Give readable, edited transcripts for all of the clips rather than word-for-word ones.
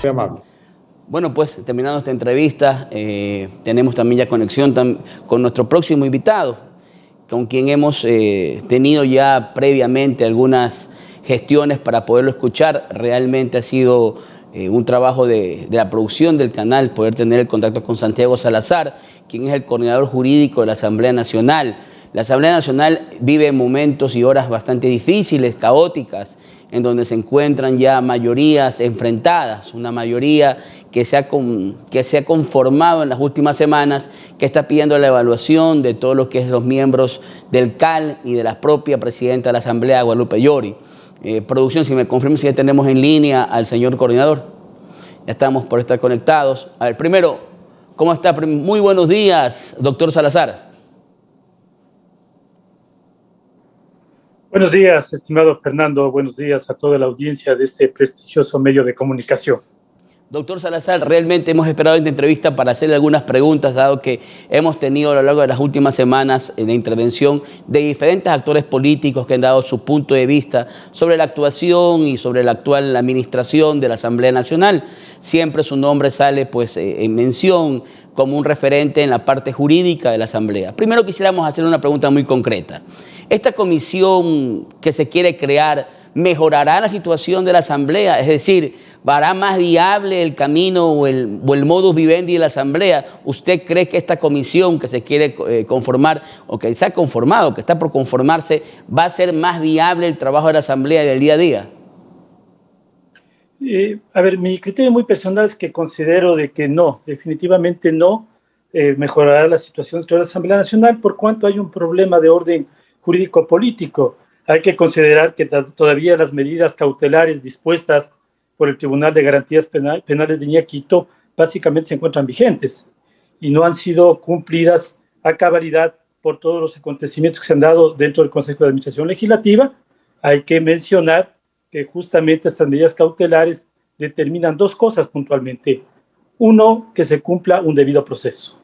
Muy amable. Bueno, pues terminando esta entrevista, tenemos también ya conexión con nuestro próximo invitado, con quien hemos tenido ya previamente algunas gestiones para poderlo escuchar. Realmente ha sido un trabajo de la producción del canal poder tener el contacto con Santiago Salazar, quien es el coordinador jurídico de la Asamblea Nacional. La Asamblea Nacional vive momentos y horas bastante difíciles, caóticas, en donde se encuentran ya mayorías enfrentadas, una mayoría que se ha conformado en las últimas semanas, que está pidiendo la evaluación de todo lo que es los miembros del CAL y de la propia presidenta de la Asamblea, Guadalupe Llori. Producción, si me confirman si ya tenemos en línea al señor coordinador. Ya estamos por estar conectados. A ver, primero, ¿cómo está? Muy buenos días, doctor Salazar. Buenos días, estimado Fernando. Buenos días a toda la audiencia de este prestigioso medio de comunicación. Doctor Salazar, realmente hemos esperado esta entrevista para hacerle algunas preguntas, dado que hemos tenido a lo largo de las últimas semanas la intervención de diferentes actores políticos que han dado su punto de vista sobre la actuación y sobre la actual administración de la Asamblea Nacional. Siempre su nombre sale pues, en mención como un referente en la parte jurídica de la Asamblea. Primero quisiéramos hacer una pregunta muy concreta. ¿Esta comisión que se quiere crear mejorará la situación de la Asamblea? Es decir, ¿hará más viable el camino o el modus vivendi de la Asamblea? ¿Usted cree que esta comisión que se quiere conformar o que se ha conformado, que está por conformarse, va a ser más viable el trabajo de la Asamblea y del día a día? A ver, mi criterio muy personal es que considero de que no, definitivamente no mejorará la situación de la Asamblea Nacional por cuanto hay un problema de orden jurídico-político. Hay que considerar que todavía las medidas cautelares dispuestas por el Tribunal de Garantías Penales de Iñaquito básicamente se encuentran vigentes y no han sido cumplidas a cabalidad por todos los acontecimientos que se han dado dentro del Consejo de Administración Legislativa. Hay que mencionar que justamente estas medidas cautelares determinan dos cosas puntualmente. Uno, que se cumpla un debido proceso.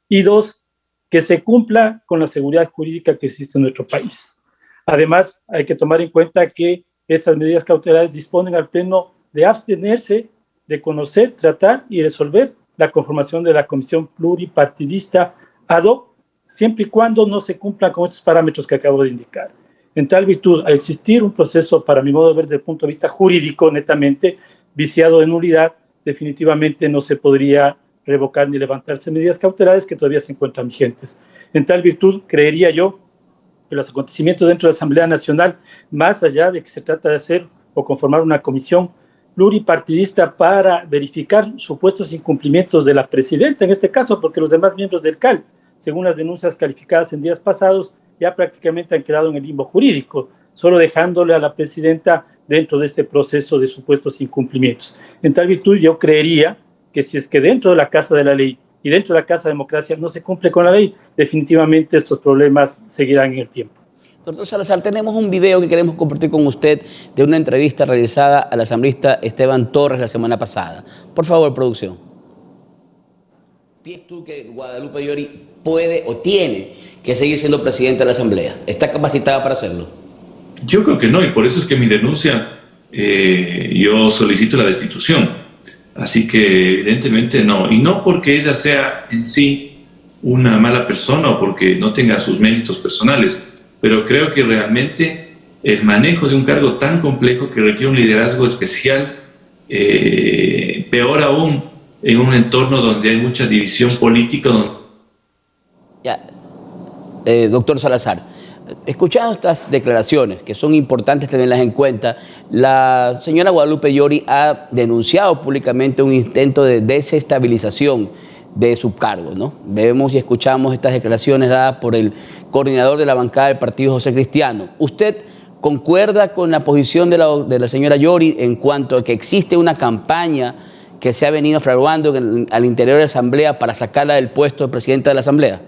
Y dos, que se cumpla con la seguridad jurídica que existe en nuestro país. Además, hay que tomar en cuenta que estas medidas cautelares disponen al Pleno de abstenerse de conocer, tratar y resolver la conformación de la Comisión Pluripartidista ad hoc, siempre y cuando no se cumplan con estos parámetros que acabo de indicar. En tal virtud, al existir un proceso, para mi modo de ver, desde el punto de vista jurídico, netamente viciado de nulidad, definitivamente no se podría revocar ni levantarse medidas cautelares que todavía se encuentran vigentes. En tal virtud, creería yo que los acontecimientos dentro de la Asamblea Nacional, más allá de que se trata de hacer o conformar una comisión pluripartidista para verificar supuestos incumplimientos de la presidenta, en este caso, porque los demás miembros del CAL, según las denuncias calificadas en días pasados, ya prácticamente han quedado en el limbo jurídico, solo dejándole a la presidenta dentro de este proceso de supuestos incumplimientos. En tal virtud, yo creería que si es que dentro de la Casa de la Ley y dentro de la Casa de Democracia no se cumple con la ley, definitivamente estos problemas seguirán en el tiempo. Doctor Salazar, tenemos un video que queremos compartir con usted de una entrevista realizada al asambleísta Esteban Torres la semana pasada. Por favor, producción. ¿Piensas tú que Guadalupe Llori puede o tiene que seguir siendo presidenta de la Asamblea? ¿Está capacitada para hacerlo? Yo creo que no, y por eso es que mi denuncia, yo solicito la destitución. Así que evidentemente no, y no porque ella sea en sí una mala persona o porque no tenga sus méritos personales, pero creo que realmente el manejo de un cargo tan complejo que requiere un liderazgo especial, peor aún en un entorno donde hay mucha división política. Ya, doctor Salazar, escuchando estas declaraciones, que son importantes tenerlas en cuenta, la señora Guadalupe Llori ha denunciado públicamente un intento de desestabilización de su cargo, ¿no? Vemos y escuchamos estas declaraciones dadas por el coordinador de la bancada del Partido José Cristiano. ¿Usted concuerda con la posición de la señora Llori en cuanto a que existe una campaña que se ha venido fraguando al interior de la Asamblea para sacarla del puesto de presidenta de la Asamblea?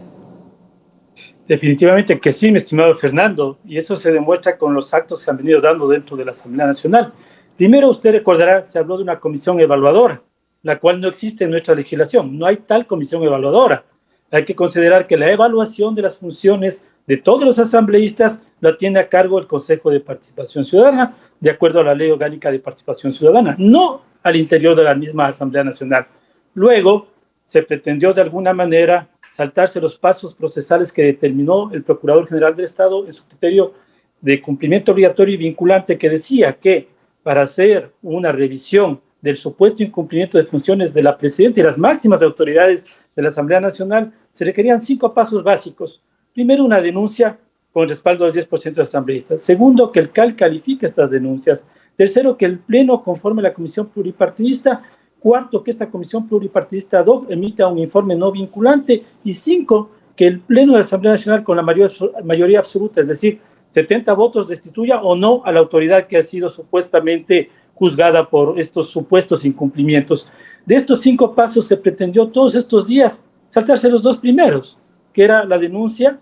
Definitivamente que sí, mi estimado Fernando, y eso se demuestra con los actos que se han venido dando dentro de la Asamblea Nacional. Primero, usted recordará, se habló de una comisión evaluadora, la cual no existe en nuestra legislación. No hay tal comisión evaluadora. Hay que considerar que la evaluación de las funciones de todos los asambleístas la tiene a cargo el Consejo de Participación Ciudadana, de acuerdo a la Ley Orgánica de Participación Ciudadana. No al interior de la misma Asamblea Nacional. Luego se pretendió de alguna manera saltarse los pasos procesales que determinó el Procurador General del Estado en su criterio de cumplimiento obligatorio y vinculante, que decía que para hacer una revisión del supuesto incumplimiento de funciones de la presidenta y las máximas autoridades de la Asamblea Nacional, se requerían 5 pasos básicos. Primero, una denuncia con respaldo del 10% de asambleístas. Segundo, que el CAL califique estas denuncias. Tercero, que el Pleno conforme la Comisión Pluripartidista. Cuarto, que esta Comisión Pluripartidista ad hoc emita un informe no vinculante. Y 5, que el Pleno de la Asamblea Nacional con la mayoría absoluta, es decir, 70 votos, destituya o no a la autoridad que ha sido supuestamente juzgada por estos supuestos incumplimientos. De estos 5 pasos se pretendió todos estos días saltarse los 2 primeros, que era la denuncia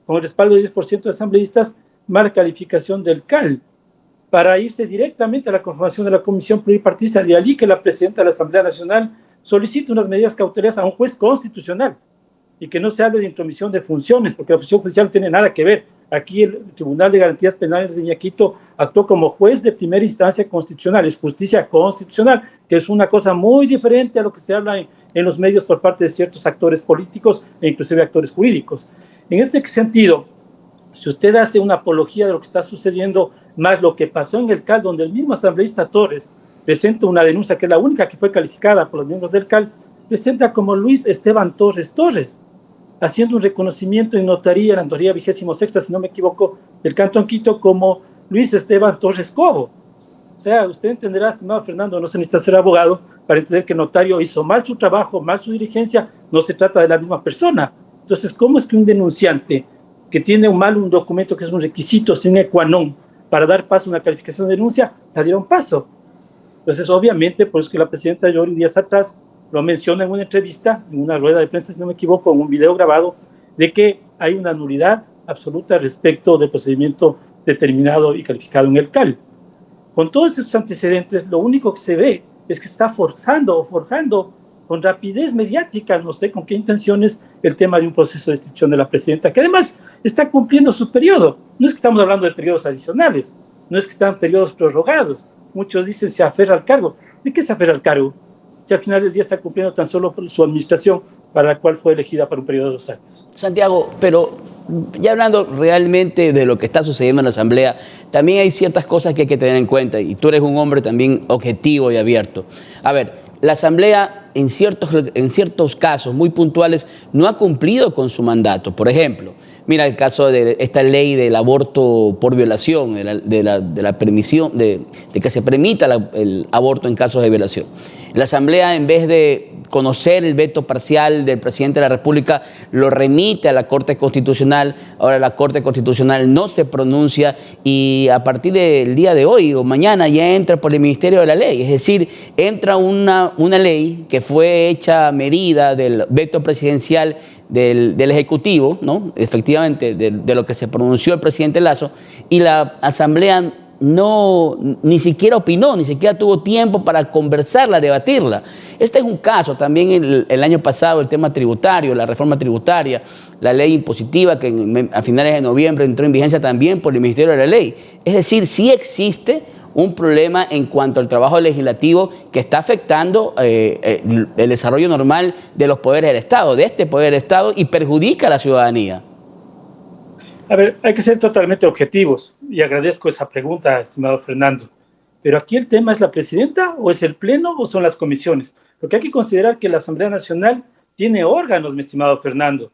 con el respaldo del 10% de asambleístas, mala calificación del CAL, para irse directamente a la conformación de la Comisión Pluripartidista. De allí que la presidenta de la Asamblea Nacional solicita unas medidas cautelares a un juez constitucional y que no se hable de intromisión de funciones, porque la función judicial no tiene nada que ver. Aquí el Tribunal de Garantías Penales de Iñaquito actuó como juez de primera instancia constitucional, es justicia constitucional, que es una cosa muy diferente a lo que se habla en los medios por parte de ciertos actores políticos e inclusive actores jurídicos. En este sentido, si usted hace una apología de lo que está sucediendo, más lo que pasó en el CAL, donde el mismo asambleísta Torres presenta una denuncia, que es la única que fue calificada por los miembros del CAL, presenta como Luis Esteban Torres Torres, haciendo un reconocimiento en notaría, la notaría 26ª, si no me equivoco, del Cantón Quito, como Luis Esteban Torres Cobo. O sea, usted entenderá, estimado Fernando, no se necesita ser abogado para entender que el notario hizo mal su trabajo, mal su diligencia, no se trata de la misma persona. Entonces, ¿cómo es que un denunciante que tiene un documento que es un requisito sine qua non para dar paso a una calificación de denuncia, la dieron paso? Entonces, obviamente, por eso que la presidenta Yoli días atrás lo menciona en una entrevista, en una rueda de prensa, si no me equivoco, en un video grabado, de que hay una nulidad absoluta respecto del procedimiento determinado y calificado en el CAL. Con todos estos antecedentes, lo único que se ve es que está forzando o forjando con rapidez mediática, no sé con qué intenciones, el tema de un proceso de destitución de la presidenta, que además está cumpliendo su periodo. No es que estamos hablando de periodos adicionales, no es que están periodos prorrogados. Muchos dicen se aferra al cargo. ¿De qué se aferra al cargo? Si al final del día está cumpliendo tan solo por su administración, para la cual fue elegida por un periodo de 2 años. Santiago, pero ya hablando realmente de lo que está sucediendo en la Asamblea, también hay ciertas cosas que hay que tener en cuenta, y tú eres un hombre también objetivo y abierto. A ver, la Asamblea en ciertos casos muy puntuales no ha cumplido con su mandato. Por ejemplo, mira el caso de esta ley del aborto por violación, de la permisión, de que se permita el aborto en casos de violación. La Asamblea, en vez de conocer el veto parcial del presidente de la República, lo remite a la Corte Constitucional. Ahora la Corte Constitucional no se pronuncia y a partir del día de hoy o mañana ya entra por el Ministerio de la Ley. Es decir, entra una ley que fue hecha a medida del veto presidencial del Ejecutivo, ¿no? Efectivamente, de lo que se pronunció el presidente Lasso, y la Asamblea ni siquiera opinó, ni siquiera tuvo tiempo para conversarla, debatirla. Este es un caso. También el año pasado el tema tributario, la reforma tributaria, la ley impositiva que a finales de noviembre entró en vigencia también por el Ministerio de la Ley. Es decir, sí existe un problema en cuanto al trabajo legislativo que está afectando el desarrollo normal de los poderes del Estado, de este poder del Estado, y perjudica a la ciudadanía. A ver, hay que ser totalmente objetivos y agradezco esa pregunta, estimado Fernando. Pero aquí el tema es la presidenta o es el pleno o son las comisiones. Porque hay que considerar que la Asamblea Nacional tiene órganos, mi estimado Fernando.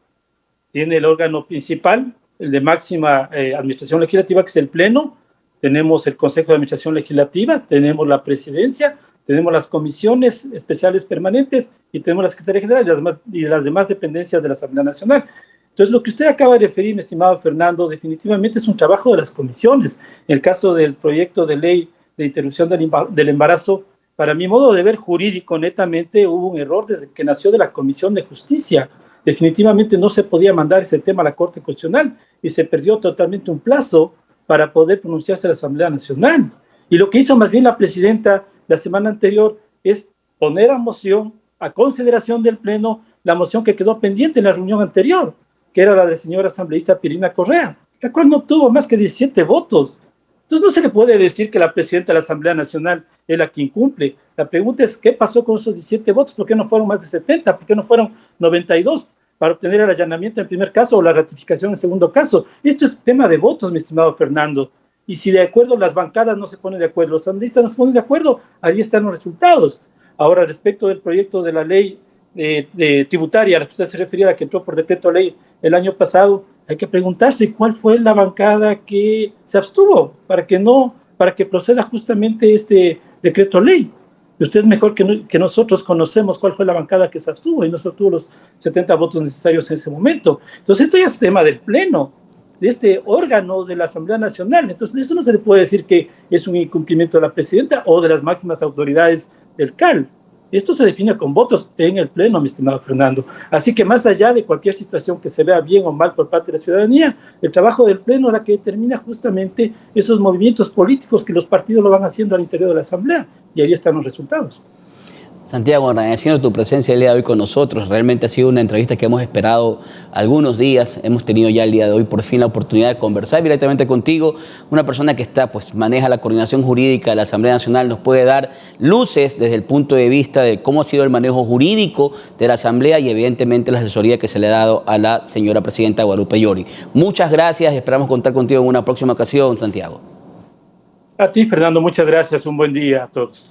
Tiene el órgano principal, el de máxima administración legislativa, que es el pleno. Tenemos el Consejo de Administración Legislativa, tenemos la presidencia, tenemos las comisiones especiales permanentes y tenemos la Secretaría General y las demás dependencias de la Asamblea Nacional. Entonces, lo que usted acaba de referir, mi estimado Fernando, definitivamente es un trabajo de las comisiones. En el caso del proyecto de ley de interrupción del embarazo, para mi modo de ver jurídico, netamente hubo un error desde que nació de la Comisión de Justicia. Definitivamente no se podía mandar ese tema a la Corte Constitucional y se perdió totalmente un plazo para poder pronunciarse a la Asamblea Nacional. Y lo que hizo más bien la presidenta la semana anterior es poner a moción, a consideración del Pleno, la moción que quedó pendiente en la reunión anterior, que era la de la señora asambleísta Pirina Correa, la cual no obtuvo más que 17 votos. Entonces no se le puede decir que la presidenta de la Asamblea Nacional es la que incumple. La pregunta es, ¿qué pasó con esos 17 votos? ¿Por qué no fueron más de 70? ¿Por qué no fueron 92 para obtener el allanamiento en primer caso o la ratificación en segundo caso? Esto es tema de votos, mi estimado Fernando. Y si de acuerdo las bancadas no se ponen de acuerdo, los asambleístas no se ponen de acuerdo, ahí están los resultados. Ahora, respecto del proyecto de la ley de tributaria a la que usted se refería, a la que entró por decreto ley el año pasado, hay que preguntarse cuál fue la bancada que se abstuvo para que proceda justamente este decreto ley. Y usted mejor que nosotros conocemos cuál fue la bancada que se abstuvo y no se obtuvo los 70 votos necesarios en ese momento. Entonces esto ya es tema del Pleno, de este órgano de la Asamblea Nacional. Entonces eso no se le puede decir que es un incumplimiento de la presidenta o de las máximas autoridades del CAL. Esto se define con votos en el Pleno, mi estimado Fernando. Así que más allá de cualquier situación que se vea bien o mal por parte de la ciudadanía, el trabajo del Pleno es la que determina justamente esos movimientos políticos que los partidos lo van haciendo al interior de la Asamblea. Y ahí están los resultados. Santiago, agradeciendo tu presencia el día de hoy con nosotros. Realmente ha sido una entrevista que hemos esperado algunos días. Hemos tenido ya el día de hoy por fin la oportunidad de conversar directamente contigo. Una persona que maneja la coordinación jurídica de la Asamblea Nacional, nos puede dar luces desde el punto de vista de cómo ha sido el manejo jurídico de la Asamblea y evidentemente la asesoría que se le ha dado a la señora presidenta Guadalupe Llori. Muchas gracias y esperamos contar contigo en una próxima ocasión, Santiago. A ti, Fernando, muchas gracias. Un buen día a todos.